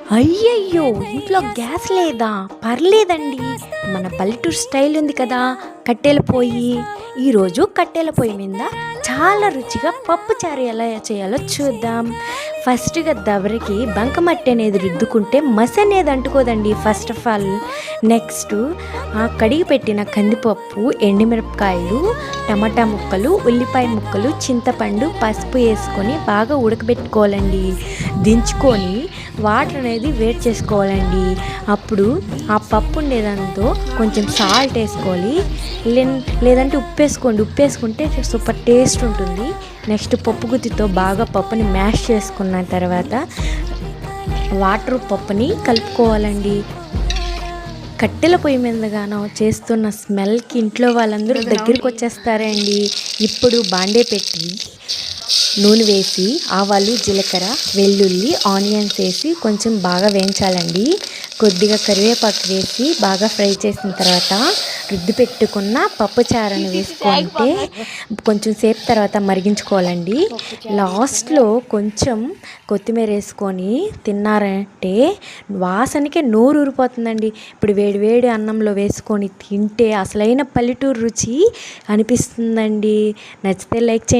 అయ్యయ్యో! ఇంట్లో గ్యాస్ లేదా? పర్లేదండి. మన పల్లెటూరు స్టైల్ ఉంది కదా! కట్టెల పొయ్యి. ఈరోజు కట్టెల పొయ్యి మీద చాలా రుచిగా పప్పుచారు ఎలా చేయాలో చూద్దాం. ఫస్ట్‌గా దబరకి బంకమట్టి అనేది రుద్దుకుంటే మసి అనేది అంటుకోదండి ఫస్ట్ ఆఫ్ ఆల్. నెక్స్ట్ కడిగి పెట్టిన కందిపప్పు, ఎండుమిరపకాయలు, టమాటా ముక్కలు, ఉల్లిపాయ ముక్కలు, చింతపండు, పసుపు వేసుకొని బాగా ఉడకబెట్టుకోవాలండి. దించుకొని వాటర్ అనేది వేడి చేసుకోవాలండి. అప్పుడు ఆ పప్పు ఉండేదాంతో కొంచెం సాల్ట్ వేసుకోవాలి. లేదంటే ఉప్పు వేసుకోండి. ఉప్పు వేసుకుంటే సూపర్ టేస్ట్ ఉంటుంది. నెక్స్ట్ పప్పు గుత్తితో బాగా పప్పుని మ్యాష్ చేసుకున్న తర్వాత వాటర్ పప్పుని కలుపుకోవాలండి. కట్టెల పొయ్యి మీదగానో చేస్తున్న స్మెల్కి ఇంట్లో వాళ్ళందరూ దగ్గరికి వచ్చేస్తారండి. ఇప్పుడు బాండే పెట్టి నూనె వేసి ఆవాలు, జీలకర్ర, వెల్లుల్లి, ఆనియన్స్ వేసి కొంచెం బాగా వేయించాలండి. కొద్దిగా కరివేపాకు వేసి బాగా ఫ్రై చేసిన తర్వాత రుద్ది పెట్టుకున్న పప్పుచారుని వేసుకుంటే కొంచెం సేపు తర్వాత మరిగించుకోవాలండి. లాస్ట్లో కొంచెం కొత్తిమీర వేసుకొని తిన్నారంటే వాసనకే నోరు ఊరిపోతుందండి. ఇప్పుడు వేడి వేడి అన్నంలో వేసుకొని తింటే అసలైన పల్లెటూరు రుచి అనిపిస్తుందండి. నచ్చితే లైక్ చేయండి.